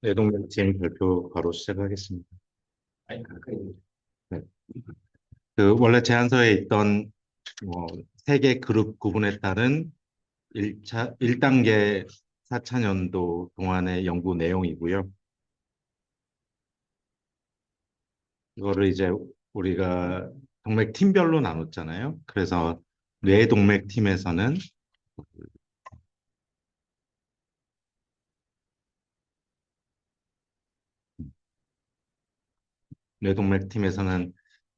내동맥팀 발표 바로 시작하겠습니다. 네. 원래 제안서에 있던 세 개 그룹 구분에 따른 1단계 4차년도 동안의 연구 내용이고요. 이거를 이제 우리가 동맥 팀별로 나눴잖아요. 그래서 뇌동맥 팀에서는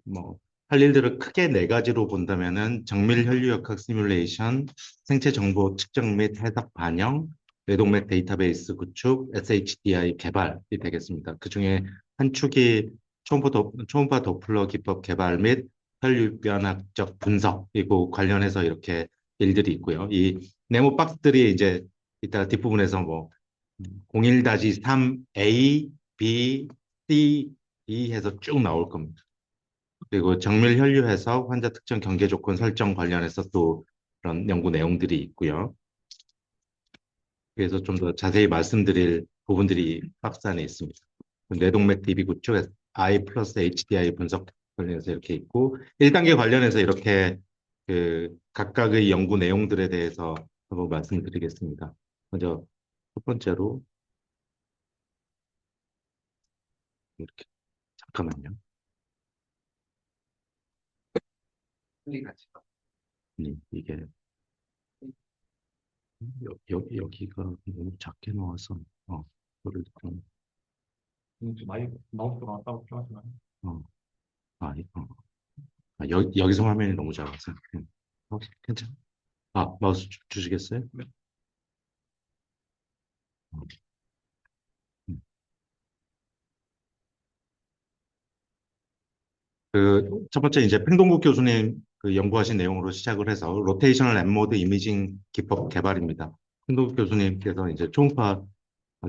뭐 할 일들을 크게 네 가지로 본다면은 정밀 혈류역학 시뮬레이션, 생체 정보 측정 및 해석 반영, 뇌동맥 데이터베이스 구축, SHDI 개발이 되겠습니다. 그중에 한 축이 초음파 도플러 기법 개발 및 혈류변학적 분석이고 관련해서 이렇게 일들이 있고요. 이 네모 박스들이 이제 이따 뒷부분에서 뭐 01-3A, B, C, D 해서 쭉 나올 겁니다. 그리고 정밀 혈류 해석, 환자 특정 경계 조건 설정 관련해서 또 그런 연구 내용들이 있고요. 그래서 좀 더 자세히 말씀드릴 부분들이 박스 안에 있습니다. 뇌동맥 DB 구축, I 플러스 HDI 분석 관련해서 이렇게 있고, 1단계 관련해서 이렇게 그 각각의 연구 내용들에 대해서 한번 말씀드리겠습니다. 먼저 첫 번째로 이렇게 잠깐만요. 이게 여기가 너무 작게 나와서 그거를 좀 많이 마우스가 왔다고 필요하지만 어, 여기서 화면이 너무 작아서 괜찮아. 마우스 주시겠어요? 네. 어, 음. 첫 번째 이제 팽동국 교수님 그 연구하신 내용으로 시작을 해서 로테이셔널 엠모드 이미징 기법 개발입니다. 팽동국 교수님께서 이제 초음파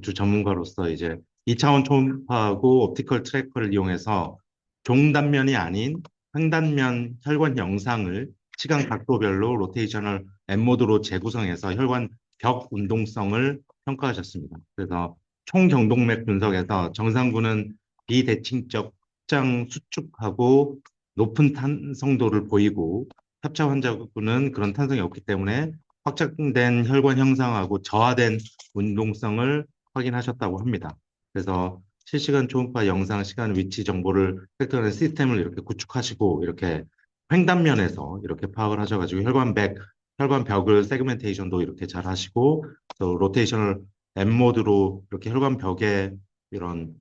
주 전문가로서 이제 2차원 초음파하고 옵티컬 트래커를 이용해서 종단면이 아닌 횡단면 혈관 영상을 시간 각도별로 로테이셔널 엠모드로 재구성해서 혈관 벽 운동성을 평가하셨습니다. 그래서 총경동맥 분석에서 정상군은 비대칭적 확장 수축하고 높은 탄성도를 보이고 협차 환자군은 그런 탄성이 없기 때문에 확장된 혈관 형상하고 저하된 운동성을 확인하셨다고 합니다. 그래서 실시간 초음파 영상 시간 위치 정보를 획득하는 시스템을 이렇게 구축하시고 이렇게 횡단면에서 이렇게 파악을 하셔가지고 혈관 벽을 세그멘테이션도 이렇게 잘 하시고 또 로테이셔널 M 모드로 이렇게 혈관 벽에 이런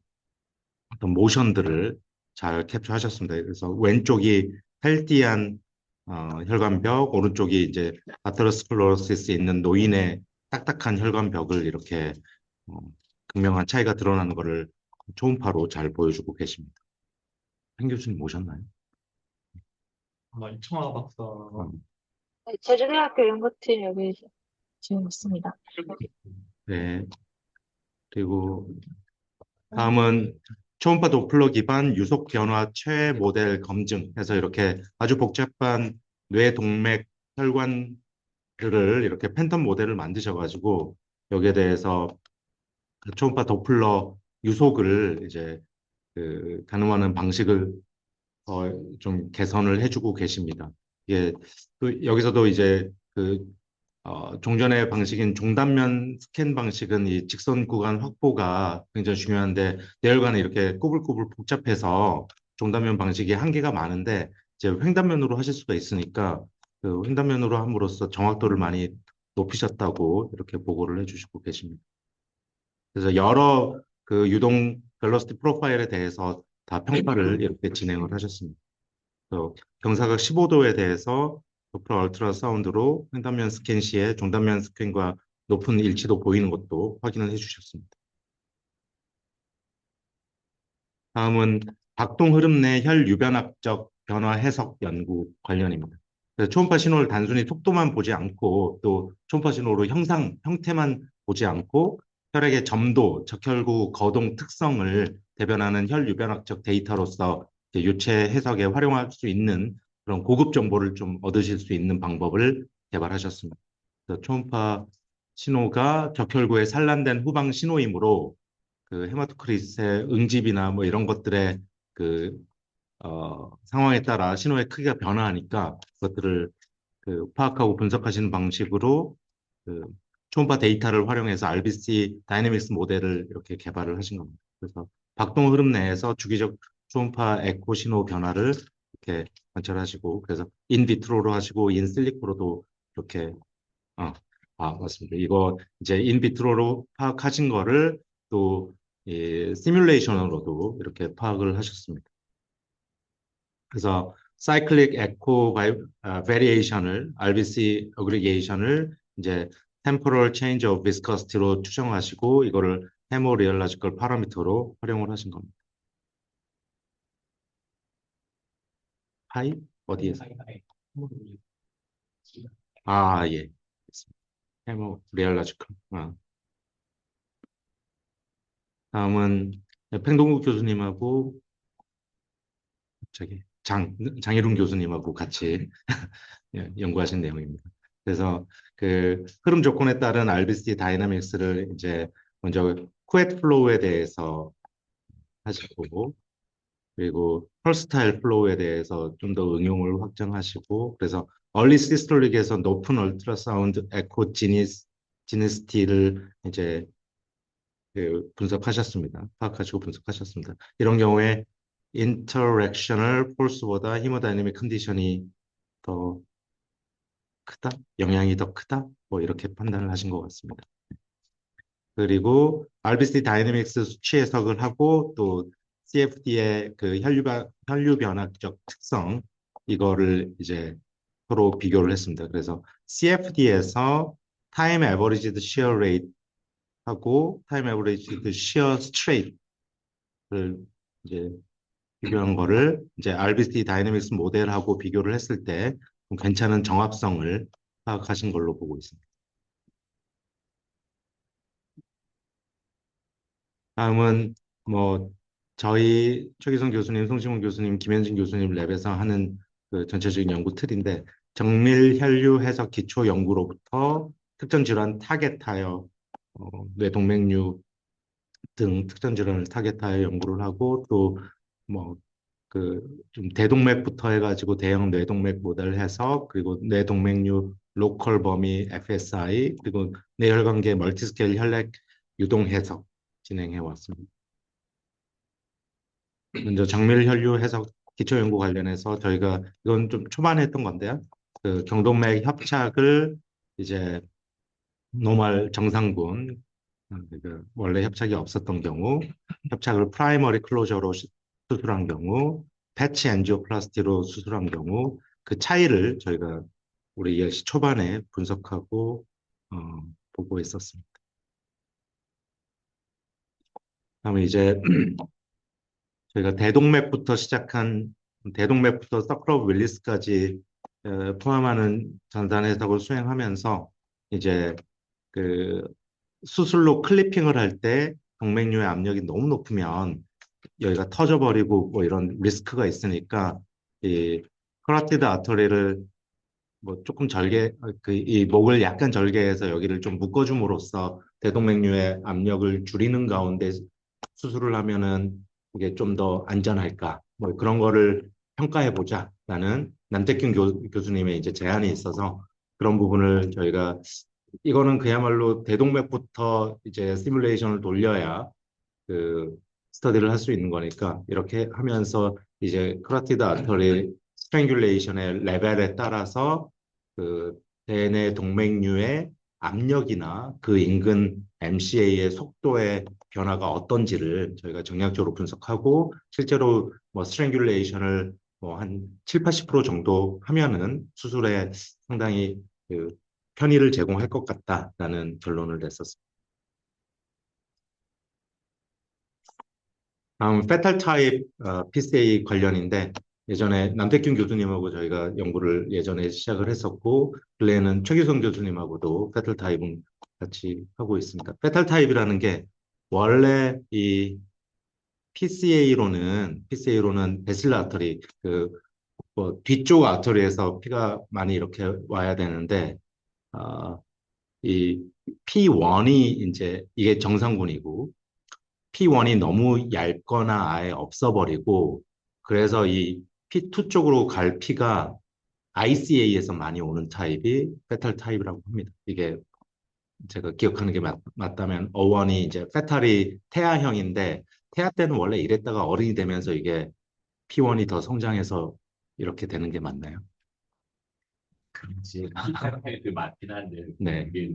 어떤 모션들을 잘 캡처하셨습니다. 그래서 왼쪽이 헬티한 혈관벽, 오른쪽이 이제 아테로스클로로시스 있는 노인의 딱딱한 혈관벽을 이렇게 어, 극명한 차이가 드러나는 것을 초음파로 잘 보여주고 계십니다. 한 교수님 오셨나요? 아마 이청아 어, 박사가 네, 제주대학교 연구팀 여기 지금 있습니다. 네. 그리고 다음은 초음파 도플러 기반 유속 변화 최 모델 검증해서 이렇게 아주 복잡한 뇌동맥 혈관들을 이렇게 팬텀 모델을 만드셔가지고 여기에 대해서 그 초음파 도플러 유속을 이제 가늠하는 방식을 좀 개선을 해주고 계십니다. 예, 또 여기서도 이제 종전의 방식인 종단면 스캔 방식은 이 직선 구간 확보가 굉장히 중요한데 뇌혈관이 이렇게 꼬불꼬불 복잡해서 종단면 방식이 한계가 많은데 이제 횡단면으로 하실 수가 있으니까 그 횡단면으로 함으로써 정확도를 많이 높이셨다고 이렇게 보고를 해주시고 계십니다. 그래서 여러 그 유동 벨로시티 프로파일에 대해서 다 평가를 이렇게 진행을 하셨습니다. 경사각 15도에 대해서 도플러 얼트라 사운드로 횡단면 스캔 시에 종단면 스캔과 높은 일치도 보이는 것도 확인을 해주셨습니다. 다음은 박동 흐름 내 혈유변학적 변화 해석 연구 관련입니다. 그래서 초음파 신호를 단순히 속도만 보지 않고 또 초음파 신호로 형태만 보지 않고 혈액의 점도, 적혈구 거동 특성을 대변하는 혈유변학적 데이터로서 유체 해석에 활용할 수 있는 그런 고급 정보를 좀 얻으실 수 있는 방법을 개발하셨습니다. 그래서 초음파 신호가 적혈구에 산란된 후방 신호이므로 그 헤마토크리스의 응집이나 뭐 이런 것들의 그 상황에 따라 신호의 크기가 변화하니까 그것들을 그 파악하고 분석하시는 방식으로 그 초음파 데이터를 활용해서 RBC 다이내믹스 모델을 이렇게 개발을 하신 겁니다. 그래서 박동 흐름 내에서 주기적 초음파 에코 신호 변화를 이렇게 관찰하시고 그래서 인비트로로 하시고 인실리코로도 이렇게 아, 맞습니다. 이거 이제 인비트로로 파악하신 거를 또 시뮬레이션으로도 이렇게 파악을 하셨습니다. 그래서 사이클릭 에코 베리에이션을 RBC 어그리게이션을 이제 템포럴 체인지 오브 비스커시티로 추정하시고 이거를 헤모 리얼라지컬 파라미터로 활용을 하신 겁니다. 파이 어디에서? 예. 헤모 리얼라지컬. 다음은 팽동국 교수님하고 저기 장희룬 교수님하고 같이 연구하신 내용입니다. 그래서 그 흐름 조건에 따른 RBC 다이나믹스를 이제 먼저 쿠에트 플로우에 대해서 하시고 그리고 펄스타일 플로우에 대해서 좀 더 응용을 확장하시고 그래서 얼리 시스톨릭에서 높은 얼트라사운드 에코 지니스티를 이제 그 분석하셨습니다. 파악하시고 분석하셨습니다. 이런 경우에 인터랙셔널 폴스보다 히모다이내믹 컨디션이 더 크다? 영향이 더 크다? 뭐 이렇게 판단을 하신 것 같습니다. 그리고 RBC 다이내믹스 수치 해석을 하고 또 CFD의 그 혈류 변화적 특성 이거를 이제 서로 비교를 했습니다. 그래서 CFD에서 타임 에버리지드 시어 레이트 하고 타임 에버리지드 시어 스트레이트를 이제 비교한 거를 이제 RBC 다이내믹스 모델하고 비교를 했을 때 괜찮은 정합성을 파악하신 걸로 보고 있습니다. 다음은 뭐 저희 최기성 교수님, 송시문 교수님, 김현진 교수님 랩에서 하는 그 전체적인 연구 틀인데 정밀 혈류 해석 기초 연구로부터 특정 질환 타겟하여 뇌동맥류 등 특정 질환을 타겟하여 연구를 하고 또 뭐 그 좀 대동맥부터 해가지고 대형 뇌동맥 모델 해석 그리고 뇌동맥류 로컬 범위 FSI 그리고 뇌혈관계 멀티스케일 혈액 유동 해석 진행해 왔습니다. 먼저 정밀 혈류 해석 기초 연구 관련해서 저희가 이건 좀 초반에 했던 건데요. 그 경동맥 협착을 이제 노멀 정상분 그 원래 협착이 없었던 경우 협착을 프라이머리 클로저로 수술한 경우 패치 엔지오플라스티로 수술한 경우 그 차이를 저희가 우리 ELC 초반에 분석하고 어, 보고 있었습니다. 다음에 이제 저희가 대동맥부터 시작한 대동맥부터 서클럽 윌리스까지 포함하는 전산 해석을 수행하면서 이제 그 수술로 클리핑을 할 때 동맥류의 압력이 너무 높으면 여기가 터져버리고 뭐 이런 리스크가 있으니까 이 커러티드 아터리를 뭐 조금 이 목을 약간 절개해서 여기를 좀 묶어줌으로써 대동맥류의 압력을 줄이는 가운데 수술을 하면은 이게 좀 더 안전할까 뭐 그런 거를 평가해 보자라는 남태균 교수님의 이제 제안이 있어서 그런 부분을 저희가 이거는 그야말로 대동맥부터 이제 시뮬레이션을 돌려야 그 스터디를 할 수 있는 거니까 이렇게 하면서 이제 크라티드 아터리 스트랭귤레이션의 레벨에 따라서 그 대뇌 동맥류의 압력이나 그 인근 MCA의 속도의 변화가 어떤지를 저희가 정량적으로 분석하고 실제로 뭐 스트랭귤레이션을 뭐 한 7, 80% 정도 하면은 수술에 상당히 그 편의를 제공할 것 같다라는 결론을 냈었습니다. 다음 페탈 타입 PCA 관련인데 예전에 남태균 교수님하고 저희가 연구를 예전에 시작을 했었고 근래에는 최규성 교수님하고도 페탈 타입은 같이 하고 있습니다. 페탈 타입이라는 게 원래 이 PCA로는 베실러 아터리 뭐 뒤쪽 아터리에서 피가 많이 이렇게 와야 되는데 이 P1이 이제 이게 정상군이고 P1이 너무 얇거나 아예 없어버리고, 그래서 이 P2 쪽으로 갈 피가 ICA에서 많이 오는 타입이 페탈 타입이라고 합니다. 이게 제가 기억하는 게 맞다면 어원이 이제 페탈이 태아형인데 태아 때는 원래 이랬다가 어른이 되면서 이게 P1이 더 성장해서 이렇게 되는 게 맞나요? 그렇지. 그 맞긴 한데, 네. 이게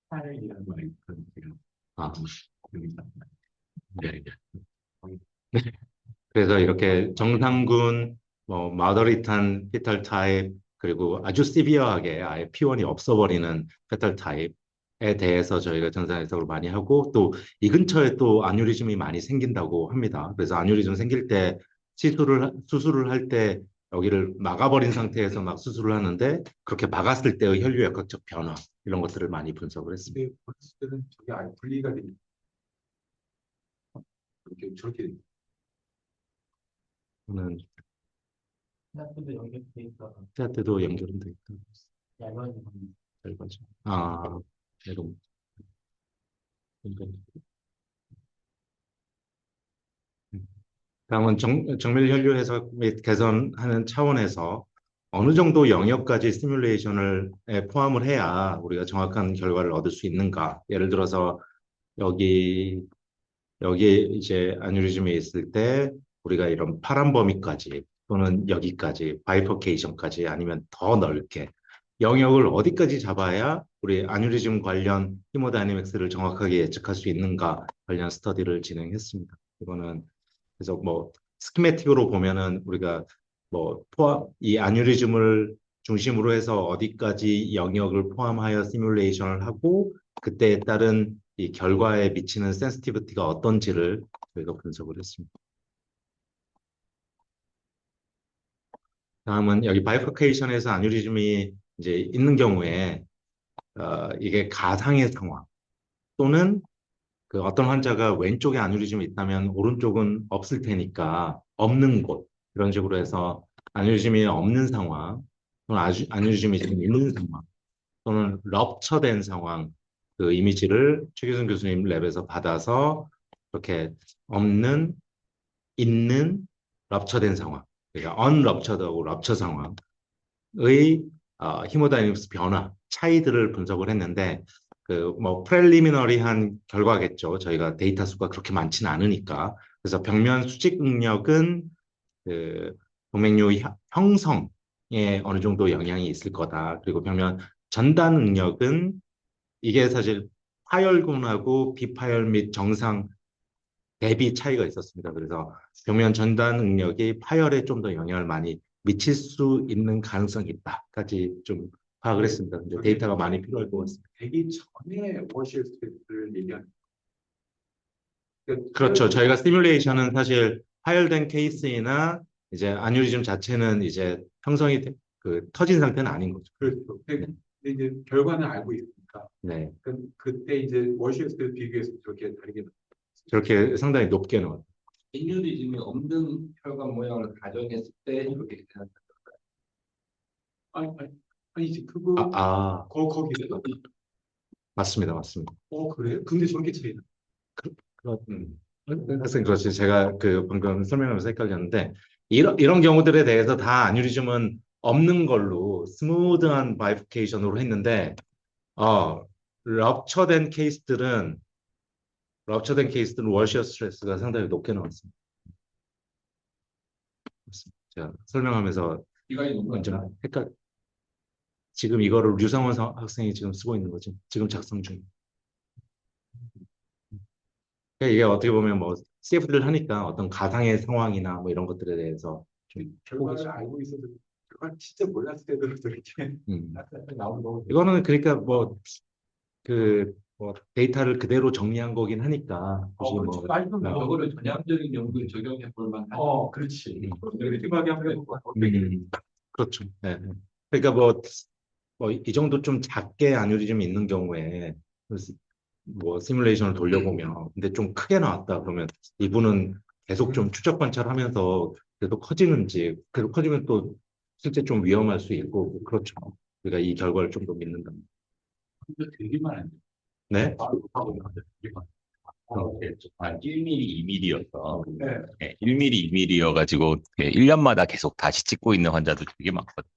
스타일이라는 말이 그런 제가 아, 기억이 안 나요. 네. 그래서 이렇게 정상군, 뭐 마더릿한 페탈 타입, 그리고 아주 시비어하게 아예 P1이 없어버리는 페탈 타입에 대해서 저희가 전산 해석을 많이 하고 또 이 근처에 또 아뉴리즘이 많이 생긴다고 합니다. 그래서 아뉴리즘 생길 때 수술을 할 때 여기를 막아버린 상태에서 막 수술을 하는데 그렇게 막았을 때의 혈류역학적 변화 이런 것들을 많이 분석을 했습니다. 근데 봤을 때는 저게 아예 분리가 되는 이렇게 저렇게 저는 생각보다 연결돼 있다가 태아 때도 연결은 돼 있다. 얇아지고 결과죠. 아, 이런. 다음은 정밀 혈류 해석 및 개선하는 차원에서 어느 정도 영역까지 시뮬레이션을 포함을 해야 우리가 정확한 결과를 얻을 수 있는가? 예를 들어서 여기 여기 이제 아뉴리즘이 있을 때 우리가 이런 파란 범위까지 또는 여기까지 바이퍼케이션까지 아니면 더 넓게 영역을 어디까지 잡아야 우리 아뉴리즘 관련 히모다이내믹스를 정확하게 예측할 수 있는가 관련 스터디를 진행했습니다. 이거는 그래서 뭐 스키매틱으로 보면은 우리가 뭐 이 아뉴리즘을 중심으로 해서 어디까지 영역을 포함하여 시뮬레이션을 하고 그때에 따른 이 결과에 미치는 센시티비티가 어떤지를 저희가 분석을 했습니다. 다음은 여기 바이퍼케이션에서 아뉴리즘이 이제 있는 경우에 이게 가상의 상황 또는 그 어떤 환자가 왼쪽에 아뉴리즘이 있다면 오른쪽은 없을 테니까 없는 곳 이런 식으로 해서 아뉴리즘이 없는 상황 또는 아뉴리즘이 지금 있는 상황 또는 럽처된 상황 그 이미지를 최규순 교수님 랩에서 받아서 이렇게 없는 있는 럽처된 상황 그러니까 언럽처드하고 럽처 상황의 히모다이내믹스 변화 차이들을 분석을 했는데 그 뭐 프렐리미너리한 결과겠죠. 저희가 데이터 수가 그렇게 많지는 않으니까. 그래서 벽면 수직 응력은 그 동맥류 형성에 어느 정도 영향이 있을 거다. 그리고 벽면 전단 응력은 이게 사실 파열군하고 비파열 및 정상 대비 차이가 있었습니다. 그래서 벽면 전단 응력이 파열에 좀 더 영향을 많이 미칠 수 있는 가능성이 있다까지 좀 파악을 했습니다. 근데 데이터가 많이 필요할 것 같습니다. 되기 전에 워시어 스테이트를 얘기하는 그렇죠. 저희가 시뮬레이션은 사실 파열된 케이스이나 이제 아뉴리즘 자체는 이제 형성이 그 터진 상태는 아닌 거죠. 그렇죠. 근데 이제 결과는 알고 있으니까 네. 그때 이제 워시어 스테이트 비교해서 그렇게 다르게 저렇게 상당히 높게 나와요. 인류리즘이 없는 혈관 모양을 가정했을 때 이렇게 계산한다. 아니지 그거 거기서 맞습니다. 맞습니다. 그래요? 근데 저렇게 차이나 선생님, 그렇지. 제가 그 방금 설명하면서 헷갈렸는데, 이런 경우들에 대해서 다 아뉴리즘은 없는 걸로 스무드한 바이프케이션으로 했는데, 어, 럽처된 케이스들은, 월시어 스트레스가 상당히 높게 나왔습니다. 제가 설명하면서 기간이 너무 먼저 많잖아. 지금 이거를 류성원 학생이 지금 쓰고 있는 거죠. 지금 작성 중. 그러니까 이게 어떻게 보면 뭐 CF를 하니까 어떤 가상의 상황이나 뭐 이런 것들에 대해서 좀 결과를 알고 있어도 결과 진짜 몰랐을 때도 저렇게 음. 나오는 거 이거는 그러니까 뭐 데이터를 그대로 정리한 거긴 하니까 굳이 그렇죠. 뭐 저거를 전향적인 연구에 적용해 볼 만한. 그렇지. 음. 심하게 하면 그렇죠. 네. 그러니까 뭐 이 정도 좀 작게 아뉴리즘이 있는 경우에 뭐 시뮬레이션을 돌려보면 근데 좀 크게 나왔다 그러면 이분은 계속 좀 추적 관찰하면서 계속 커지는지 계속 커지면 또 실제 좀 위험할 수 있고 그렇죠. 우리가 이 결과를 좀 더 믿는다. 되게 많은데. 네? 한 1mm, 2mm였어. 네. 네, 1mm, 2mm여가지고 1년마다 계속 다시 찍고 있는 환자도 되게 많거든.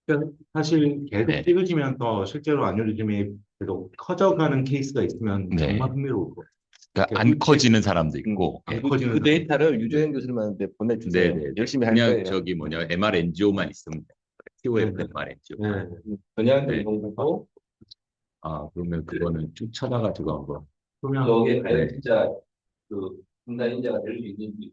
그러니까 사실 계속 네. 찍으시면서 실제로 아뉴리즘이 계속 커져가는 케이스가 있으면 네. 정말 흥미로울 거예요. 그러니까 안 커지는 사람도 있고, 안 예. 커지는 그 데이터를 유재현 교수님한테 보내주세요. 네네. 열심히 할 그냥 거예요. 저기 MRNGO만 있으면 돼. TOF 네. MRNGO. 네. 전향도 네. 이런 거고 아, 그러면 그거는 쭉 찾아가지고 한번. 그러면 저게 과연 네. 진짜 그 분단 인자가 될 수 있는지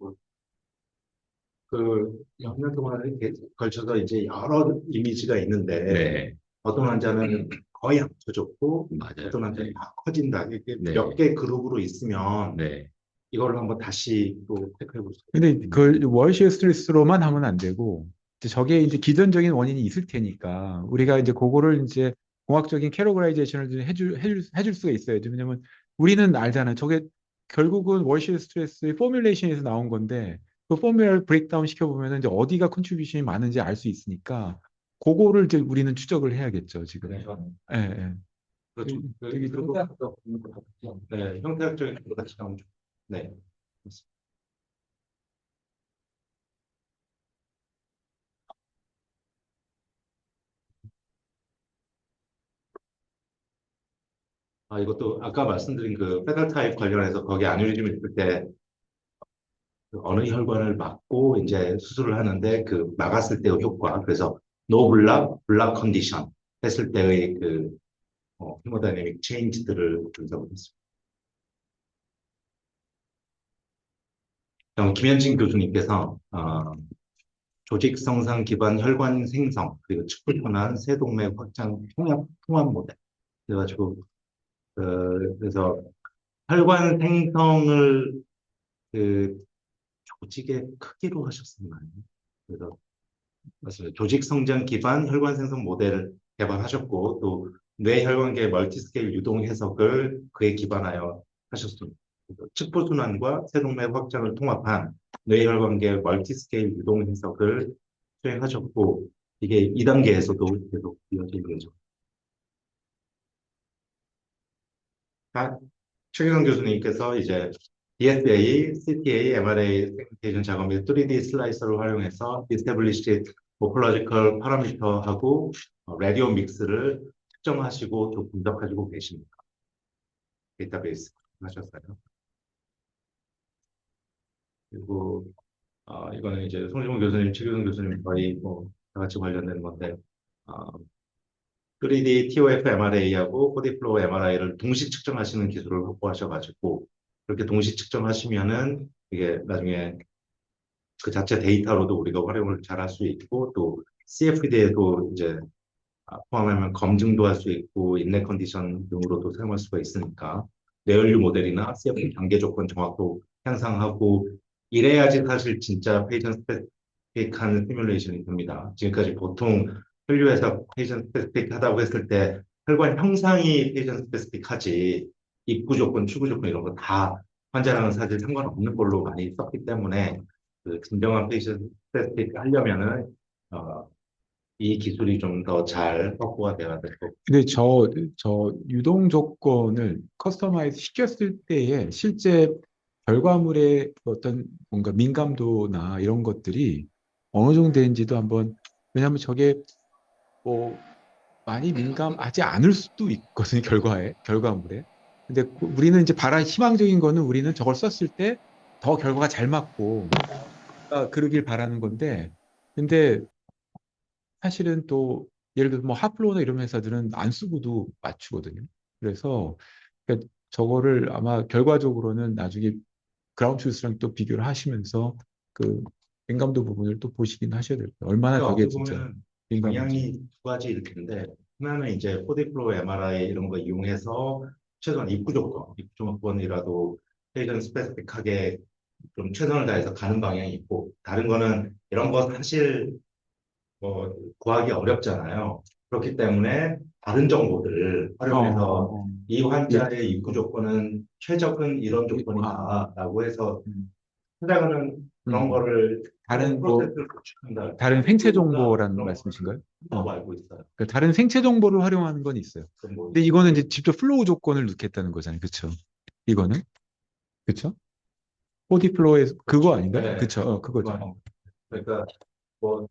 그 몇년 동안 이렇게 걸쳐서 이제 여러 이미지가 있는데 네. 어떤 환자는 거의 안 커졌고 맞아요. 어떤 환자는 다 커진다. 이렇게 네. 몇 개 그룹으로 있으면 네. 이거를 한번 다시 또 체크해 볼 수 있어요. 근데 그 월시어 스트레스로만 하면 안 되고 이제 저게 이제 기전적인 원인이 있을 테니까 우리가 이제 그거를 이제 공학적인 캐로그라이제이션을 좀 해줄 수가 있어요. 왜냐면 우리는 알잖아요. 저게 결국은 월시어 스트레스의 포뮬레이션에서 나온 건데 그 포뮬러를 브레이크다운 시켜보면 이제 어디가 컨트리뷰션이 많은지 알 수 있으니까 그거를 이제 우리는 추적을 해야겠죠, 지금. 예, 예. 그렇죠. 되게 그리고 네, 형태학적인 것도 같이 나오면 좋 네. 이것도 아까 말씀드린 그 페달 타입 관련해서 거기 아뉴리즘이 있을 때그 어느 혈관을 막고 이제 수술을 하는데 그 막았을 때의 효과. 그래서 노 블락, 블락 컨디션 했을 때의 그 헤모다이내믹 체인지들을 분석을 했습니다. 그럼 김현진 교수님께서 조직 성상 기반 혈관 생성 그리고 축구 현안 세동맥 확장 통합 모델 그래가지고 그래서 혈관 생성을 그 조직의 크기로 하셨었나요? 그래서 맞습니다. 조직 성장 기반 혈관 생성 모델을 개발하셨고 또 뇌혈관계 멀티스케일 유동 해석을 그에 기반하여 하셨습니다. 측부순환과 세동맥 확장을 통합한 뇌혈관계 멀티스케일 유동 해석을 수행하셨고 이게 2단계에서도 계속 이어질 예정. 최규성 교수님께서 이제 DSA, CTA, MRA 세그멘테이션 작업 및 3D 슬라이서를 활용해서 Established Morphological Parameter하고 라디오 믹스를 측정하시고 또 분석하시고 계십니다. 데이터베이스 하셨어요. 그리고 이거는 이제 송지문 교수님, 최규성 교수님 거의 뭐 다 같이 관련된 건데 3D TOF MRA하고 4D 플로우 MRI를 동시 측정하시는 기술을 확보하셔가지고 그렇게 동시 측정하시면은 이게 나중에 그 자체 데이터로도 우리가 활용을 잘 할 수 있고 또 CFD에도 이제 포함하면 검증도 할 수 있고 인내 컨디션 등으로도 사용할 수가 있으니까 뇌연류 모델이나 CFD 단계 조건 정확도 향상하고 이래야지 사실 진짜 페이션 스페시픽한 시뮬레이션이 됩니다. 지금까지 보통 혈류에서 페이션 스페시픽 하다고 했을 때 혈관 형상이 페이션 스페시픽하지 입구 조건, 출구 조건 이런 거 다 환자랑은 사실 상관없는 걸로 많이 썼기 때문에 그 진정한 페이션 스페시픽 하려면은 이 기술이 좀 더 잘 확보가 돼야 될 거고. 근데 저 유동 조건을 커스터마이즈 시켰을 때에 실제 결과물의 어떤 뭔가 민감도나 이런 것들이 어느 정도 되는지도 한번, 왜냐하면 저게 뭐 많이 민감하지 않을 수도 있거든요, 결과물에. 근데 우리는 이제 희망적인 거는 우리는 저걸 썼을 때 더 결과가 잘 맞고 그러길 바라는 건데, 근데 사실은 또 예를 들어서 뭐 하플로나 이런 회사들은 안 쓰고도 맞추거든요. 그래서 그러니까 저거를 아마 결과적으로는 나중에 그라운드 트루스랑 또 비교를 하시면서 그 민감도 부분을 또 보시긴 하셔야 될 거예요. 얼마나 저게 어떻게 진짜 보면 민감한지. 방향이 두 가지일 텐데 하나는 이제 4D 플로우 MRI 이런 거 이용해서 최소한 입구 조건이라도 페이션 스페시픽하게 좀 최선을 다해서 가는 방향이 있고 다른 거는 이런 거 사실 뭐 구하기 어렵잖아요. 그렇기 때문에 다른 정보들을 활용해서 이 환자의 입구 조건은 최적은 이런 조건이다라고 해서 찾아가는 그런 거를 다른 프로세스를 구축한다. 다른 생체 정보라는 그런 말씀이신가요? 거 알고 있어요. 그러니까 다른 생체 정보를 활용하는 건 있어요. 그럼 뭐 근데 이거는 이제 직접 플로우 조건을 넣겠다는 거잖아요. 그렇죠? 이거는 그쵸? 4D 플로어에 그거 아닌가요? 네. 그쵸? 그거죠. 그러니까 뭐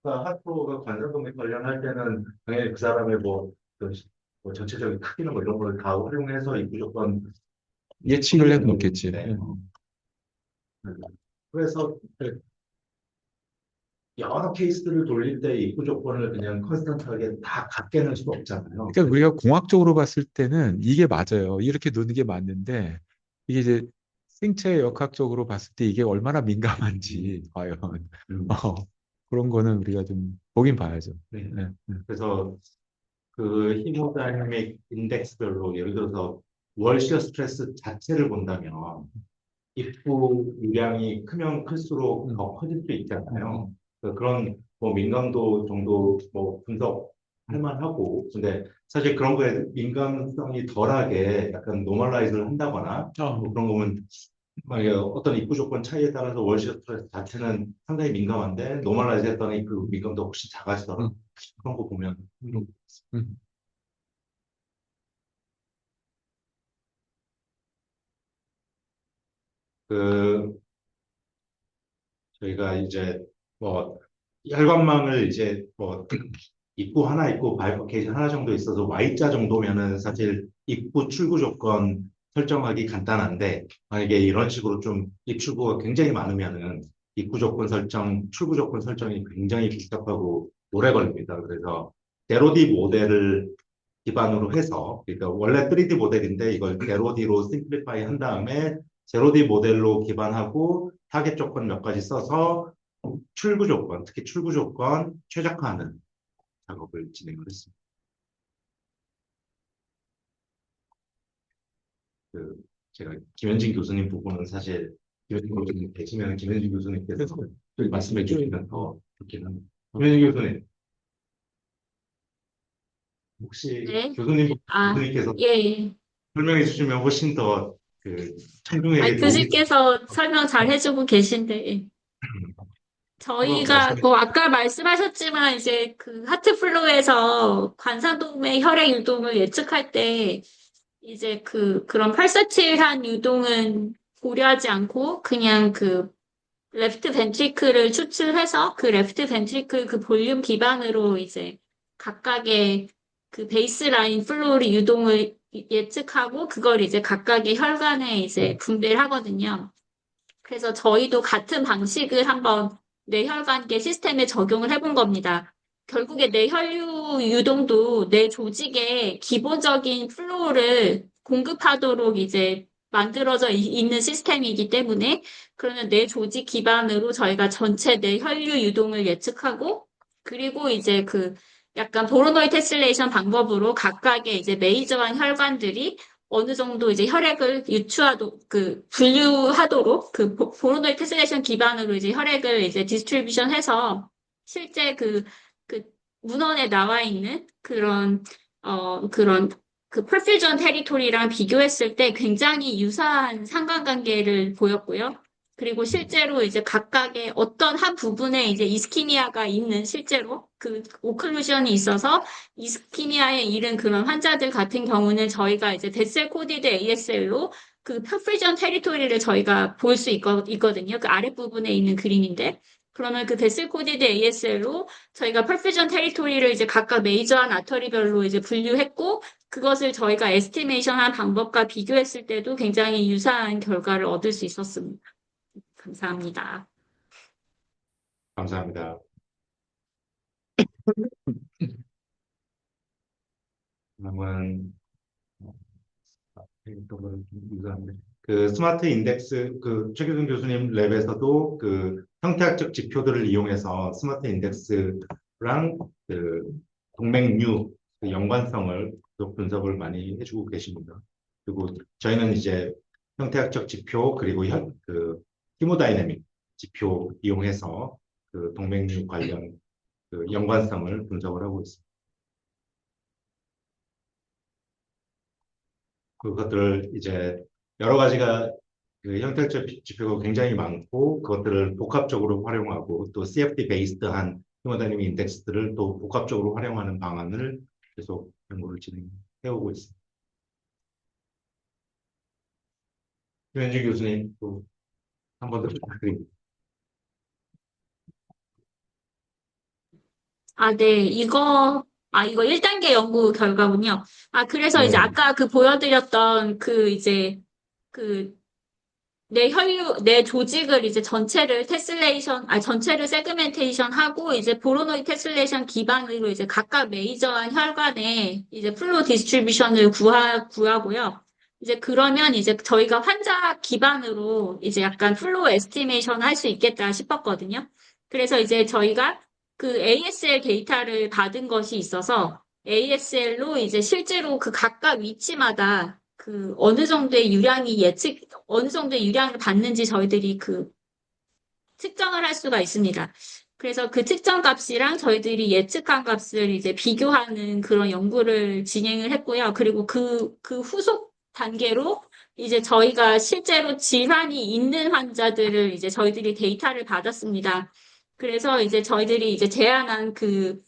하프로가 관세동에 관련할 때는 당연히 그 사람의 뭐 전체적인 크기나 뭐 이런 걸 다 활용해서 이 무조건 예측을 해놓겠지. 네. 예. 그래서 여러 케이스를 돌릴 때 입구 조건을 그냥 컨스턴트하게 다 같게 할 수가 없잖아요. 그러니까 우리가 공학적으로 봤을 때는 이게 맞아요. 이렇게 놓는 게 맞는데 이게 이제 생체 역학적으로 봤을 때 이게 얼마나 민감한지 과연 음. 그런 거는 우리가 좀 보긴 봐야죠. 네. 네, 네. 그래서 그 히모다이내믹 인덱스별로 예를 들어서 월 시어 스트레스 자체를 본다면 입구 유량이 크면 클수록 더 커질 수 있잖아요. 그런 뭐 민감도 정도 뭐 분석할 만하고, 근데 사실 그런 거에 민감성이 덜하게 약간 노멀라이즈를 한다거나 뭐 그런 거면 만약에 어떤 입구 조건 차이에 따라서 월시어 스트레스 자체는 상당히 민감한데 노멀라이즈 했더니 그 민감도 혹시 작아지더라. 그런 거 보면 음. 그 저희가 이제 뭐 혈관망을 이제 뭐 입구 하나 있고 바이퍼케이션 하나 정도 있어서 Y자 정도면은 사실 입구 출구 조건 설정하기 간단한데 만약에 이런 식으로 좀 입출구가 굉장히 많으면은 입구 조건 설정, 출구 조건 설정이 굉장히 복잡하고 오래 걸립니다. 그래서 제로디 모델을 기반으로 해서 그러니까 원래 3D 모델인데 이걸 제로디로 심플리파이 한 다음에 제로디 모델로 기반하고 타겟 조건 몇 가지 써서 출구 조건, 특히 출구 조건 최적화하는 작업을 진행을 했습니다. 그 제가 김현진 교수님 부분은 사실 김현진 교수님 계시면 김현진 교수님께서 좀 말씀해 주시면 더 좋긴 합니다. 김현진 교수님 혹시 네. 교수님께서 예. 설명해 주시면 훨씬 더 그 청중에게 도움이 교수께서 설명 잘 해주고 계신데, 예. 한번 저희가 말씀해 뭐 아까 말씀하셨지만 이제 그 하트플로우에서 관상동맥 혈액 유동을 예측할 때 이제 그런 팔사칠한 유동은 고려하지 않고 그냥 그 레프트 벤트리클을 추출해서 그 레프트 벤트리클 그 볼륨 기반으로 이제 각각의 그 베이스라인 플로리 유동을 예측하고 그걸 이제 각각의 혈관에 이제 분배를 하거든요. 그래서 저희도 같은 방식을 한번 뇌혈관계 시스템에 적용을 해본 겁니다. 결국에 뇌혈류 유동도 뇌 조직의 기본적인 플로우를 공급하도록 이제 만들어져 있는 시스템이기 때문에 그러면 뇌 조직 기반으로 저희가 전체 뇌혈류 유동을 예측하고 그리고 이제 그 약간 보로노이 테슬레이션 방법으로 각각의 이제 메이저한 혈관들이 어느 정도 이제 혈액을 분류하도록 보로노이 테슬레이션 기반으로 이제 혈액을 이제 디스트리뷰션 해서 실제 그 문헌에 나와 있는 그런 그 퍼퓨전 테리토리랑 비교했을 때 굉장히 유사한 상관관계를 보였고요. 그리고 실제로 이제 각각의 어떤 한 부분에 이제 이스키미아가 있는 실제로 그 오클루전이 있어서 이스키미아에 이른 그런 환자들 같은 경우는 저희가 이제 데셀 코디드 ASL로 그 퍼퓨전 테리토리를 저희가 볼 수 있거든요. 그 아랫부분에 있는 그림인데. 그러면 그 데셀 코디드 ASL로 저희가 퍼퓨전 테리토리를 이제 각각 메이저한 아터리별로 이제 분류했고, 그것을 저희가 에스티메이션한 방법과 비교했을 때도 굉장히 유사한 결과를 얻을 수 있었습니다. 감사합니다. 감사합니다. 그러면 그 스마트 인덱스 그 최규근 교수님 랩에서도 그 형태학적 지표들을 이용해서 스마트 인덱스랑 그 동맥류 그 연관성을 계속 분석을 많이 해주고 계십니다. 그리고 저희는 이제 형태학적 지표 그리고 그 히모다이내믹 지표 이용해서 그 동맥류 관련 그 연관성을 분석을 하고 있습니다. 그것들을 이제 여러 가지가 그 형태적 지표가 굉장히 많고 그것들을 복합적으로 활용하고 또 CFD 베이스드한 히모다이내믹 인덱스들을 또 복합적으로 활용하는 방안을 계속 연구를 진행해 오고 있습니다. 유현진 교수님 또 한 번 더 부탁드립니다. 네, 이거 1단계 연구 결과군요. 그래서 이제 네. 아까 그 보여드렸던 그 이제 그 내 조직을 이제 전체를 세그멘테이션 하고, 이제 보로노이 테슬레이션 기반으로 이제 각각 메이저한 혈관에 이제 플로 디스트리뷰션을 구하고요. 이제 그러면 이제 저희가 환자 기반으로 이제 약간 플로 에스티메이션 할 수 있겠다 싶었거든요. 그래서 이제 저희가 그 ASL 데이터를 받은 것이 있어서 ASL로 이제 실제로 그 각각 위치마다 그 어느 정도의 유량을 받는지 저희들이 그 측정을 할 수가 있습니다. 그래서 그 측정 값이랑 저희들이 예측한 값을 이제 비교하는 그런 연구를 진행을 했고요. 그리고 그 후속 단계로 이제 저희가 실제로 질환이 있는 환자들을 이제 저희들이 데이터를 받았습니다. 그래서 이제 저희들이 이제 제안한 그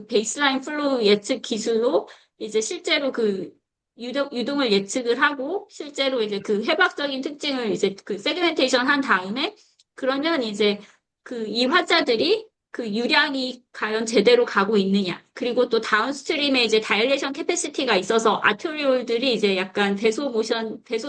베이스라인 플로우 예측 기술로 이제 실제로 그 유동을 예측을 하고 실제로 이제 그 해박적인 특징을 이제 그 세그멘테이션 한 다음에 그러면 이제 그 이 환자들이 그 유량이 과연 제대로 가고 있느냐. 그리고 또 다운스트림에 이제 다일레이션 캐패시티가 있어서 아트리올들이 이제 약간 배소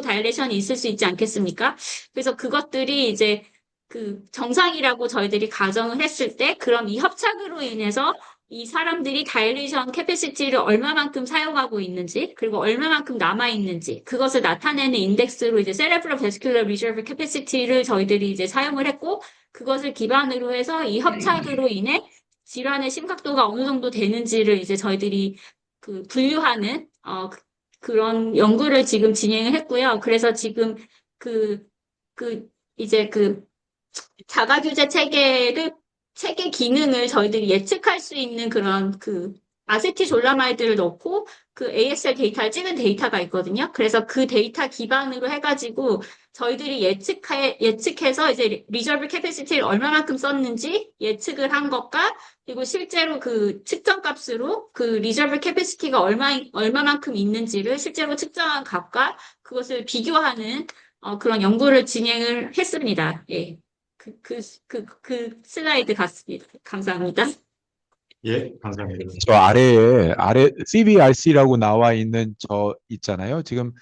다일레이션이 있을 수 있지 않겠습니까? 그래서 그것들이 이제 그 정상이라고 저희들이 가정을 했을 때 그럼 이 협착으로 인해서 이 사람들이 다일레이션 캐패시티를 얼마만큼 사용하고 있는지, 그리고 얼마만큼 남아있는지, 그것을 나타내는 인덱스로 이제 세레브럴 베스큘러 리저브 캐패시티를 저희들이 이제 사용을 했고, 그것을 기반으로 해서 이 협착으로 인해 질환의 심각도가 어느 정도 되는지를 이제 저희들이 그 분류하는, 그런 연구를 지금 진행을 했고요. 그래서 지금 이제 자가규제 체계 기능을 저희들이 예측할 수 있는 그런 아세티졸라마이드를 넣고 그 ASL 데이터를 찍은 데이터가 있거든요. 그래서 그 데이터 기반으로 해가지고 저희들이 예측해서 이제 리저브 캐패시티를 얼마만큼 썼는지 예측을 한 것과 그리고 실제로 그 측정 값으로 그 리저브 캐패시티가 얼마만큼 있는지를 실제로 측정한 값과 그것을 비교하는 그런 연구를 진행을 했습니다. 예. 그 슬라이드 같습니다. 감사합니다. 예, 감사합니다. 저 아래 CBRC라고 나와 있는 저 있잖아요. 지금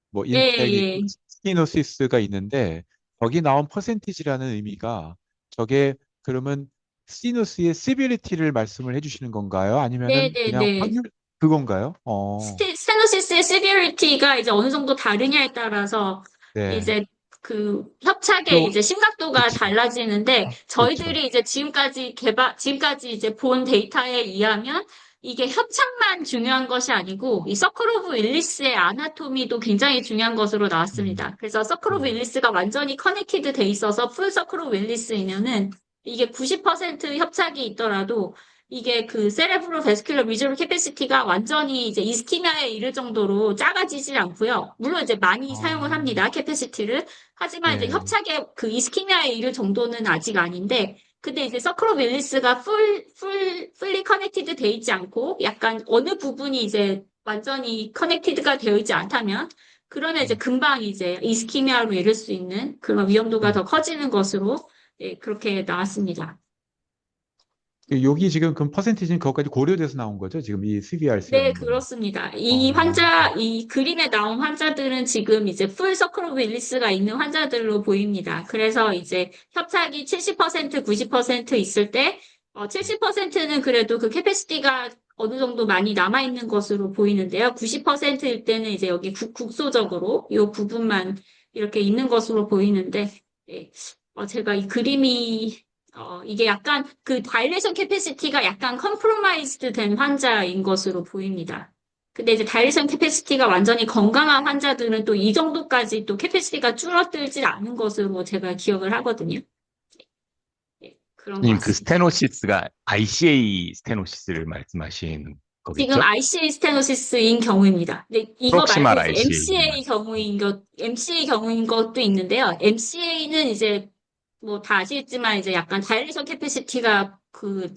뭐 인텍 예. 스키노시스가 있는데 거기 나온 퍼센티지라는 의미가 저게 그러면 시누스의 시비리티를 말씀을 해주시는 건가요? 아니면은 그냥 네네네. 확률 그건가요? 스테노시스의 시비리티가 이제 어느 정도 다르냐에 따라서 네. 이제 그 협착의 또 이제 심각도가 그렇죠. 달라지는데 저희들이 그렇죠. 이제 지금까지 이제 본 데이터에 의하면 이게 협착만 중요한 것이 아니고 이 서클 오브 윌리스의 아나토미도 굉장히 중요한 것으로 나왔습니다. 그래서 서클 오브 윌리스가 완전히 커넥티드 돼 있어서 풀 서클 오브 윌리스이면은 이게 90% 협착이 있더라도 이게 그 세레브로 베스큘러 리저브 캐패시티가 완전히 이제 이스키미아에 이를 정도로 작아지질 않고요. 물론 이제 많이 사용을 합니다. 캐패시티를. 하지만 이제 네. 협착의 그 이스키미아에 이를 정도는 아직 아닌데 근데 이제 서클 오브 윌리스가 풀리 커넥티드 돼 있지 않고 약간 어느 부분이 이제 완전히 커넥티드가 되어 있지 않다면 그러면 이제 금방 이제 이스키미아로 이를 수 있는 그런 위험도가 더 커지는 것으로 예, 그렇게 나왔습니다. 여기 지금 그 퍼센티지는 그것까지 고려돼서 나온 거죠? 지금 이 CBRC라는 네, 거. 그렇습니다. 이 그림에 나온 환자들은 지금 이제 풀 서클 오브 윌리스가 있는 환자들로 보입니다. 그래서 이제 협착이 70%, 90% 있을 때, 70%는 그래도 그 캐패시티가 어느 정도 많이 남아있는 것으로 보이는데요. 90%일 때는 이제 여기 국소적으로 이 부분만 이렇게 있는 것으로 보이는데, 예, 제가 이 그림이 이게 약간 그 다일레이션 캐패시티가 약간 컴프로마이즈드 된 환자인 것으로 보입니다. 근데 이제 다일레이션 캐패시티가 완전히 건강한 환자들은 또 이 정도까지 또 캐패시티가 줄어들지 않은 것으로 제가 기억을 하거든요. 네, 그런 것 님, 그 같습니다. 스테노시스가 ICA 스테노시스를 말씀하시는 지금 거겠죠? ICA 스테노시스인 경우입니다. 근데 이거 프록시말 말고 이제 ICA. MCA 경우인 것도 있는데요. MCA는 이제 뭐 다 아시겠지만 이제 약간 다일레이션 캐패시티가 그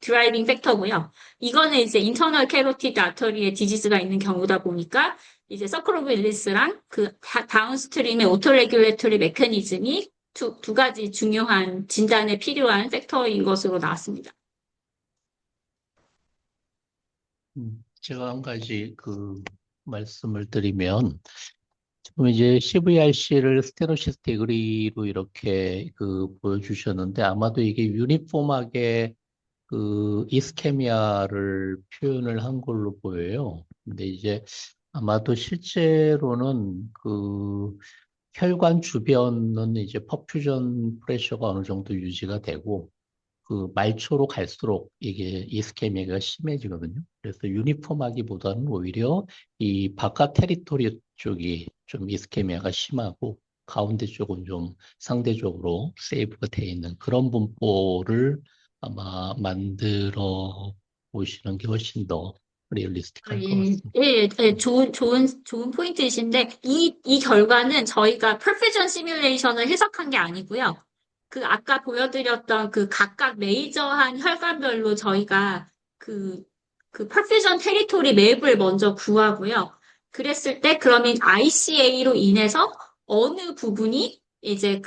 드라이빙 팩터고요. 이거는 이제 인터널 캐로티드 아터리에 디지즈가 있는 경우다 보니까 이제 서클 오브 윌리스랑 그 다운스트림의 오토레귤레토리 메커니즘이 두 가지 중요한 진단에 필요한 팩터인 것으로 나왔습니다. 제가 한 가지 말씀을 드리면, 지금 이제 CVRC를 스테노시스 디그리로 이렇게 보여주셨는데, 아마도 이게 유니폼하게 이스케미아를 표현을 한 걸로 보여요. 근데 이제 아마도 실제로는 혈관 주변은 이제 퍼퓨전 프레셔가 어느 정도 유지가 되고, 말초로 갈수록 이게 이스케미아가 심해지거든요. 그래서 유니폼하기보다는 오히려 이 바깥 테리토리 쪽이 좀 이스케미아가 심하고 가운데 쪽은 좀 상대적으로 세이브가 돼 있는 그런 분포를 아마 만들어 보시는 게 훨씬 더 리얼리스틱할 것 같습니다. 좋은 포인트이신데, 이 결과는 저희가 퍼퓨전 시뮬레이션을 해석한 게 아니고요. 아까 보여드렸던 각각 메이저한 혈관별로 저희가 퍼퓨전 테리토리 맵을 먼저 구하고요. 그랬을 때, 그러면 ICA로 인해서 어느 부분이 이제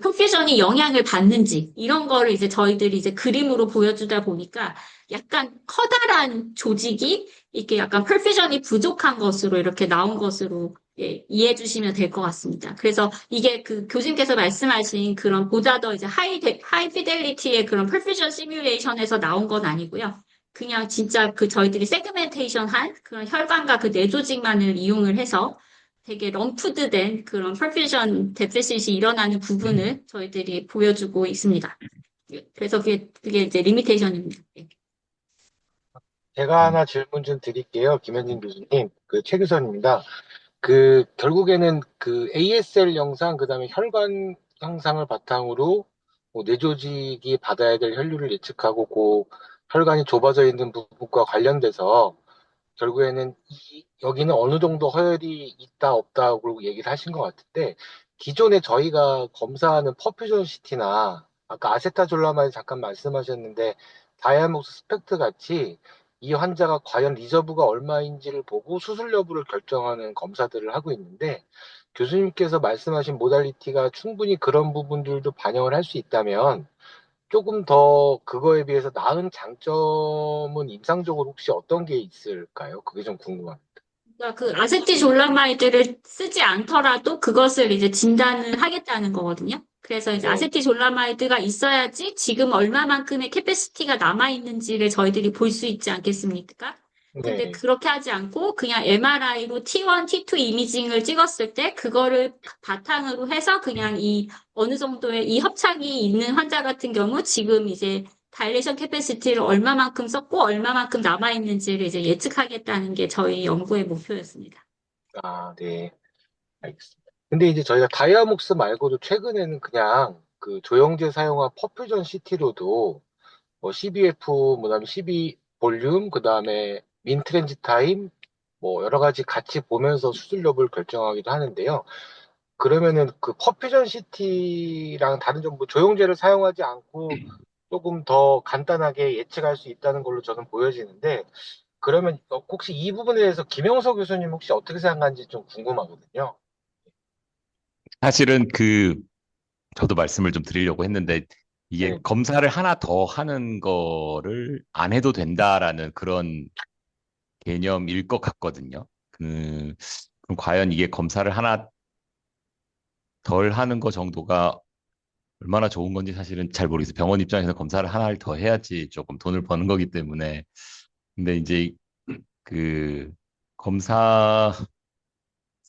퍼퓨전이 영향을 받는지, 이런 거를 이제 저희들이 이제 그림으로 보여주다 보니까 약간 커다란 조직이 이렇게 약간 퍼퓨전이 부족한 것으로 이렇게 나온 것으로 예, 이해해 주시면 될 것 같습니다. 그래서 이게 교수님께서 말씀하신 그런 보다 더 이제 하이 피델리티의 그런 퍼퓨전 시뮬레이션에서 나온 건 아니고요. 그냥 진짜 저희들이 세그멘테이션한 그런 혈관과 뇌 조직만을 이용을 해서 되게 럼프드된 그런 퍼퓨전 데피시시 일어나는 부분을 저희들이 보여주고 있습니다. 그래서 그게 이제 리미테이션입니다. 네. 제가 하나 질문 좀 드릴게요. 김현진 교수님, 최규선입니다. 결국에는 ASL 영상, 그 다음에 혈관 형상을 바탕으로 뇌조직이 받아야 될 혈류를 예측하고 혈관이 좁아져 있는 부분과 관련돼서 결국에는 여기는 어느 정도 허혈이 있다 없다고 얘기를 하신 것 같은데, 기존에 저희가 검사하는 퍼퓨전 CT나 아까 아세타졸라마에 잠깐 말씀하셨는데 다이아목스 스펙트 같이 이 환자가 과연 리저브가 얼마인지를 보고 수술 여부를 결정하는 검사들을 하고 있는데, 교수님께서 말씀하신 모달리티가 충분히 그런 부분들도 반영을 할 수 있다면 조금 더 그거에 비해서 나은 장점은 임상적으로 혹시 어떤 게 있을까요? 그게 좀 궁금합니다. 그러니까 아세티졸라마이드를 쓰지 않더라도 그것을 이제 진단을 하겠다는 거거든요. 그래서 이제 네. 아세티졸라마이드가 있어야지 지금 얼마만큼의 캐패시티가 남아있는지를 저희들이 볼 수 있지 않겠습니까? 근데 네. 그렇게 하지 않고 그냥 MRI로 T1, T2 이미징을 찍었을 때 그거를 바탕으로 해서 그냥 어느 정도의 이 협착이 있는 환자 같은 경우 지금 이제 다일레이션 캐패시티를 얼마만큼 썼고 얼마만큼 남아있는지를 이제 예측하겠다는 게 저희 연구의 목표였습니다. 아, 네. 알겠습니다. 근데 이제 저희가 다이아목스 말고도 최근에는 그냥 조영제 사용한 퍼퓨전 CT로도 CBF, 그다음에 CB 볼륨, 그다음에 민 트랜짓 타임, 여러 가지 같이 보면서 수술 여부를 결정하기도 하는데요. 그러면은 퍼퓨전 CT랑 다른 점, 조영제를 사용하지 않고 조금 더 간단하게 예측할 수 있다는 걸로 저는 보여지는데, 그러면 혹시 이 부분에 대해서 김영석 교수님 혹시 어떻게 생각하는지 좀 궁금하거든요. 사실은 저도 말씀을 좀 드리려고 했는데, 이게 네. 검사를 하나 더 하는 거를 안 해도 된다라는 그런 개념일 것 같거든요. 그럼 과연 이게 검사를 하나 덜 하는 거 정도가 얼마나 좋은 건지 사실은 잘 모르겠어요. 병원 입장에서 검사를 하나를 더 해야지 조금 돈을 버는 거기 때문에. 근데 이제 그 검사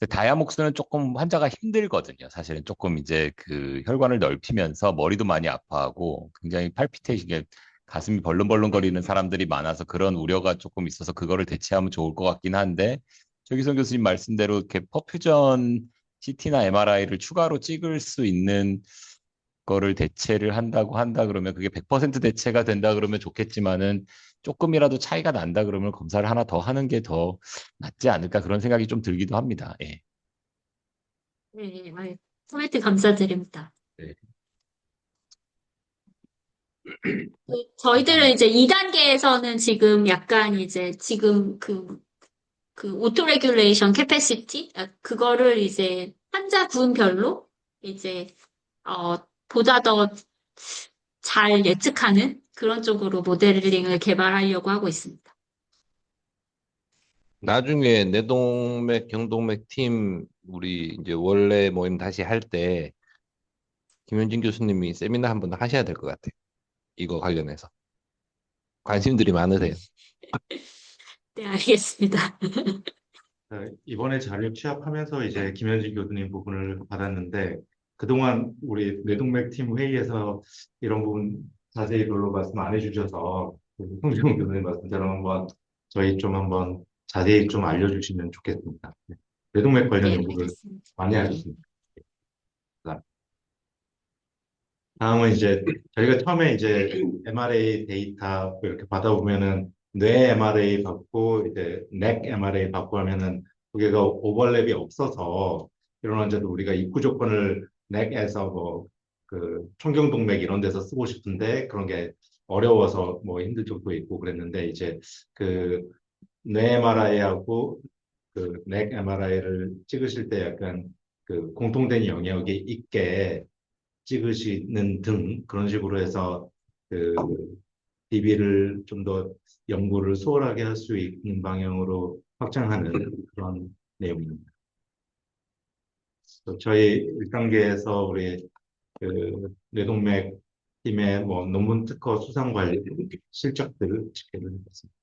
다이아목스는 조금 환자가 힘들거든요. 사실은 조금 이제 혈관을 넓히면서 머리도 많이 아파하고 굉장히 팔피테이션, 가슴이 벌렁벌렁거리는 사람들이 많아서 그런 우려가 조금 있어서 그거를 대체하면 좋을 것 같긴 한데, 최기성 교수님 말씀대로 이렇게 퍼퓨전 CT나 MRI를 추가로 찍을 수 있는 거를 대체를 한다 그러면 그게 100% 대체가 된다 그러면 좋겠지만은 조금이라도 차이가 난다 그러면 검사를 하나 더 하는 게 더 낫지 않을까 그런 생각이 좀 들기도 합니다. 예. 네, 코멘트 감사드립니다. 네. 저희들은 이제 2단계에서는 지금 약간 이제 지금 그 오토 레귤레이션 캐패시티 그거를 이제 환자군별로 이제 보다 더 잘 예측하는 그런 쪽으로 모델링을 개발하려고 하고 있습니다. 나중에 뇌동맥, 경동맥 팀 우리 이제 원래 모임 다시 할 때 김현진 교수님이 세미나 한번 하셔야 될 것 같아요. 이거 관련해서 관심들이 많으세요. 네, 알겠습니다. 이번에 자료 취합하면서 이제 김현진 교수님 부분을 받았는데, 그동안 우리 뇌동맥 팀 회의에서 이런 부분 자세히 별로 말씀 안 해주셔서, 홍지웅 교수님 말씀대로 한번 저희 좀 한번 자세히 좀 알려주시면 좋겠습니다. 네. 뇌동맥 관련 네, 연구를 알겠습니다. 많이 하셨습니다. 다음은 이제 저희가 처음에 이제 MRA 데이터 이렇게 받아보면은 뇌 MRA 받고 이제 넥 MRA 받고 하면은 두 개가 오버랩이 없어서 이런 환자도 우리가 입구 조건을 넥에서 뭐 그 총경동맥 이런 데서 쓰고 싶은데 그런 게 어려워서 뭐 힘들 적도 있고 그랬는데 이제 그 뇌 MRI하고 그 넥 MRI를 찍으실 때 약간 그 공통된 영역이 있게 찍으시는 등 그런 식으로 해서 그 DB를 좀 더 연구를 수월하게 할 수 있는 방향으로 확장하는 그런 내용입니다. 저희 1단계에서 우리 그 뇌동맥 팀의 뭐 논문 특허 수상 관련 실적들을 집계를 해봤습니다.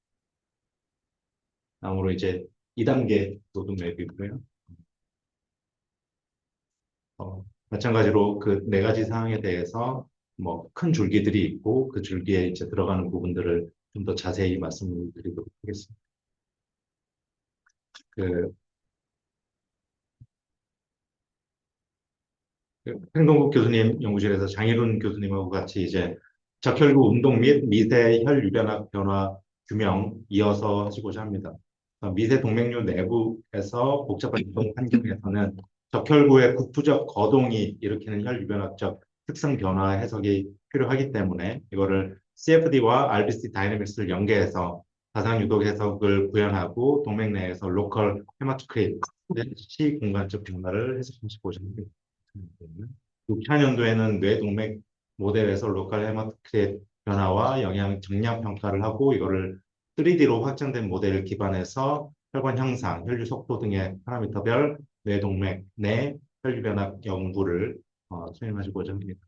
다음으로 이제 2단계 로드맵이고요. 마찬가지로 그 네 가지 사항에 대해서 뭐 큰 줄기들이 있고 그 줄기에 이제 들어가는 부분들을 좀 더 자세히 말씀을 드리도록 하겠습니다. 그 행동국 교수님 연구실에서 장일훈 교수님하고 같이 이제 적혈구 운동 및 미세 혈유변학 변화 규명 이어서 하시고자 합니다. 미세 동맥류 내부에서 복잡한 이동 환경에서는 적혈구의 국부적 거동이 일으키는 혈유변학적 특성 변화 해석이 필요하기 때문에 이거를 CFD와 RBC 다이내믹스를 연계해서 가상 유독 해석을 구현하고 동맥 내에서 로컬 헤마토크릿 시공간적 변화를 해석하시고자 합니다. 6차년도에는 뇌동맥 모델에서 로컬 헤마토크릿 변화와 영향 정량 평가를 하고 이거를 3D로 확장된 모델을 기반해서 혈관 형상, 혈류 속도 등의 파라미터별 뇌동맥 내 혈류 변화 연구를 수행하시고자 합니다.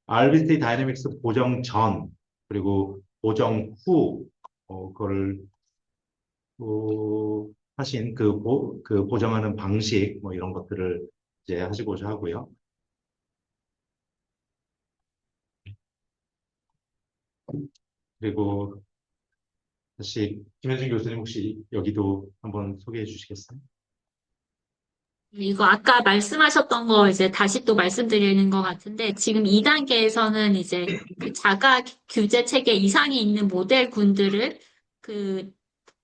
RBC 다이내믹스 보정 전 그리고 보정 후 그거를 하신 그 보정하는 방식 뭐 이런 것들을 이제 하시고자 하고요. 그리고 다시 김현준 교수님 혹시 여기도 한번 소개해 주시겠어요? 이거 아까 말씀하셨던 거 이제 다시 또 말씀드리는 것 같은데 지금 2단계에서는 이제 그 자가 규제 체계 이상이 있는 모델군들을 그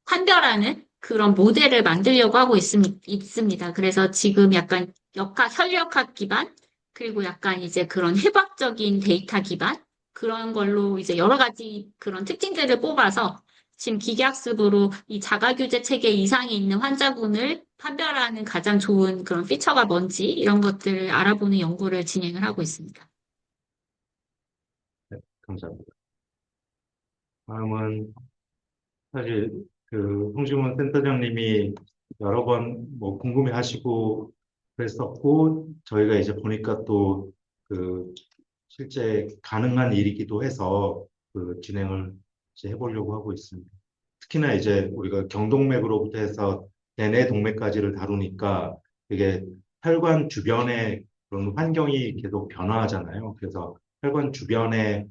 판별하는 그런 모델을 만들려고 하고 있습니다. 그래서 지금 약간 혈역학 기반 그리고 약간 이제 그런 해박적인 데이터 기반 그런 걸로 이제 여러 가지 그런 특징들을 뽑아서 지금 기계학습으로 이 자가규제 체계 이상이 있는 환자군을 판별하는 가장 좋은 그런 피처가 뭔지 이런 것들을 알아보는 연구를 진행을 하고 있습니다. 네, 감사합니다. 다음은 사실 그 홍주문 센터장님이 여러 번 뭐 궁금해하시고 그랬었고 저희가 이제 보니까 또 그 실제 가능한 일이기도 해서 그 진행을 이제 해보려고 하고 있습니다. 특히나 이제 우리가 경동맥으로부터 해서 내내 동맥까지를 다루니까 이게 혈관 주변의 그런 환경이 계속 변화하잖아요. 그래서 혈관 주변에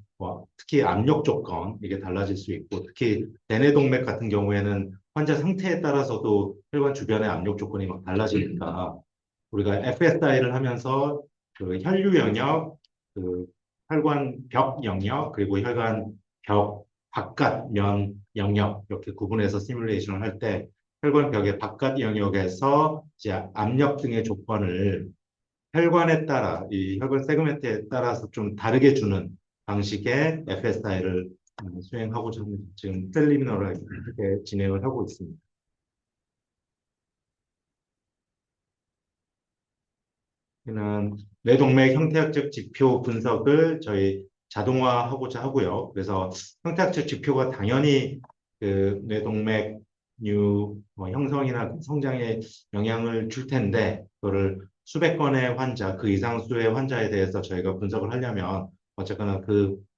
특히 압력 조건 이게 달라질 수 있고 특히 내내 동맥 같은 경우에는 환자 상태에 따라서도 혈관 주변의 압력 조건이 막 달라지니까 우리가 FSI를 하면서 그 혈류 영역, 그 혈관 벽 영역 그리고 혈관 벽 바깥 면 영역 이렇게 구분해서 시뮬레이션을 할 때 혈관 벽의 바깥 영역에서 이제 압력 등의 조건을 혈관에 따라 이 혈관 세그멘트에 따라서 좀 다르게 주는 방식의 FSI를 수행하고자 지금 프렐리미너리하게 진행을 하고 있습니다. 는 뇌동맥 형태학적 지표 분석을 저희 자동화하고자 하고요. 그래서 형태학적 지표가 당연히 그 뇌동맥류 형성이나 성장에 영향을 줄 텐데, 그거를 수백 건의 환자, 그 이상 수의 환자에 대해서 저희가 분석을 하려면 어쨌거나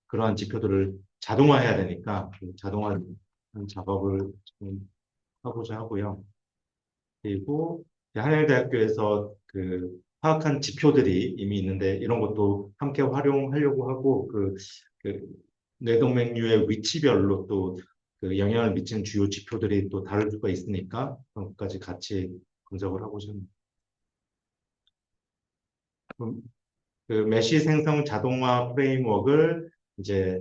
그러한 지표들을 자동화해야 되니까 그 자동화 작업을 지금 하고자 하고요. 그리고 한양대학교에서 그 파악한 지표들이 이미 있는데 이런 것도 함께 활용하려고 하고 그 뇌동맥류의 위치별로 또 그 영향을 미치는 주요 지표들이 또 다를 수가 있으니까 그런 것까지 같이 분석을 하고자 합니다. 그 메시 생성 자동화 프레임워크를 이제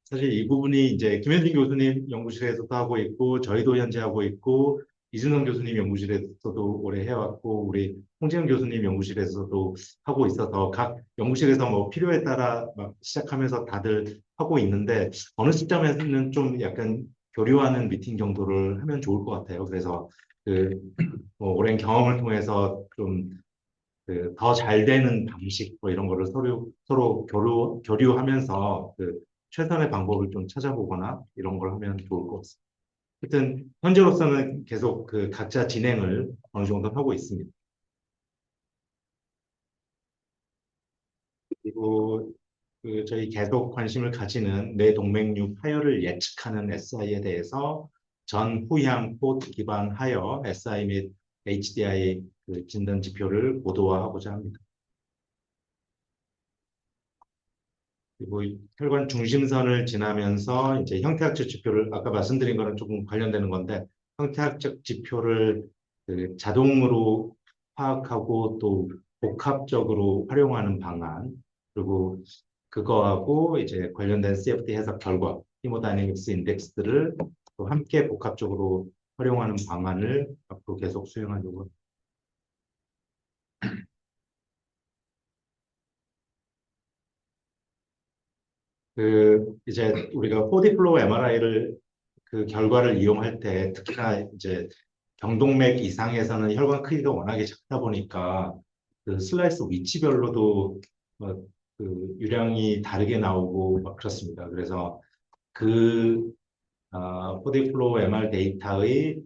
사실 이 부분이 이제 김현진 교수님 연구실에서도 하고 있고 저희도 현재 하고 있고 이준성 교수님 연구실에서도 오래 해왔고 우리 홍재영 교수님 연구실에서도 하고 있어서 각 연구실에서 뭐 필요에 따라 막 시작하면서 다들 하고 있는데 어느 시점에서는 좀 약간 교류하는 미팅 정도를 하면 좋을 것 같아요. 그래서 뭐 오랜 경험을 통해서 좀 더 잘 되는 방식 뭐 이런 거를 서로 교류하면서 최선의 방법을 좀 찾아보거나 이런 걸 하면 좋을 것 같습니다. 하여튼 현재로서는 계속 각자 진행을 어느 정도 하고 있습니다. 그리고 저희 계속 관심을 가지는 뇌동맥류 파열을 예측하는 SI에 대해서 전후향 포트 기반하여 SI 및 HDI 진단 지표를 고도화하고자 합니다. 그리고 혈관 중심선을 지나면서 이제 형태학적 지표를 아까 말씀드린 거랑 조금 관련되는 건데 형태학적 지표를 자동으로 파악하고 또 복합적으로 활용하는 방안 그리고 그거하고 이제 관련된 CFD 해석 결과 히모다이내믹스 인덱스들을 또 함께 복합적으로 활용하는 방안을 앞으로 계속 수행하려고 합니다. 이제 우리가 4D 플로우 MRI를 결과를 이용할 때 특히나 이제 경동맥 이상에서는 혈관 크기가 워낙에 작다 보니까 슬라이스 위치별로도 유량이 다르게 나오고 막 그렇습니다. 그래서 4D 플로우 MR 데이터의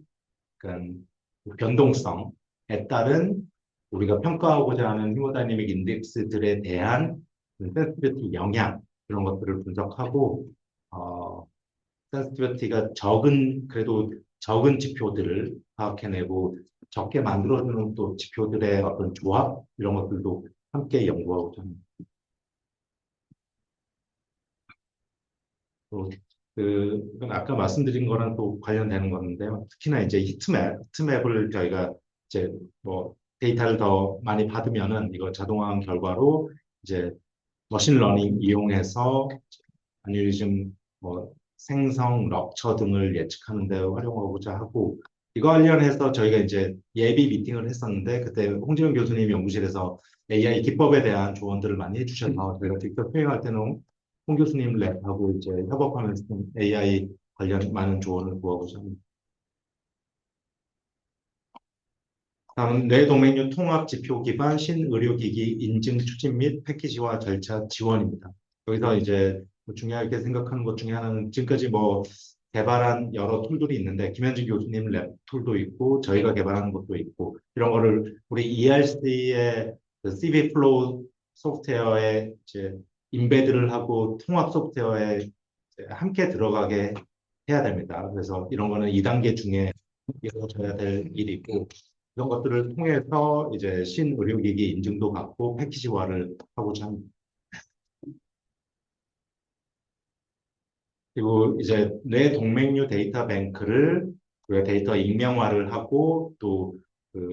변동성에 따른 우리가 평가하고자 하는 히모다이내믹 인덱스들에 대한 센시티비티 영향 그런 것들을 분석하고 센시티비티가 그래도 적은 지표들을 파악해내고 적게 만들어주는 또 지표들의 어떤 조합 이런 것들도 함께 연구하고자 합니다. 또 이건 아까 말씀드린 거랑 또 관련되는 건데요. 특히나 이제 히트맵을 저희가 이제 뭐 데이터를 더 많이 받으면은 이거 자동화한 결과로 이제 머신러닝 이용해서 아뉴리즘 뭐 생성, 럽처 등을 예측하는 데 활용하고자 하고 이거 관련해서 저희가 이제 예비 미팅을 했었는데 그때 홍지영 교수님 연구실에서 AI 기법에 대한 조언들을 많이 해주셔서 저희가 직접 수행할 때는 홍 교수님 랩하고 이제 협업하면서 AI 관련 많은 조언을 구하고자 합니다. 다음은 뇌동맥류 통합 지표 기반 신의료기기 인증 추진 및 패키지화 절차 지원입니다. 여기서 이제 중요하게 생각하는 것 중에 하나는 지금까지 뭐 개발한 여러 툴들이 있는데 김현진 교수님 랩 툴도 있고 저희가 개발하는 것도 있고 이런 거를 우리 ERC의 CV 플로우 소프트웨어에 이제 인베드를 하고 통합 소프트웨어에 함께 들어가게 해야 됩니다. 그래서 이런 거는 2단계 중에 이루어져야 될 일이고 이런 것들을 통해서 이제 신의료기기 인증도 받고 패키지화를 하고자 합니다. 그리고 이제 뇌동맥류 데이터 뱅크를 우리가 데이터 익명화를 하고 또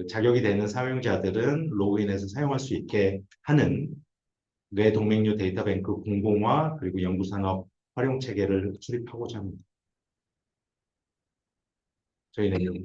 자격이 되는 사용자들은 로그인해서 사용할 수 있게 하는 뇌동맥류 데이터 뱅크 공공화 그리고 연구산업 활용 체계를 수립하고자 합니다. 저희는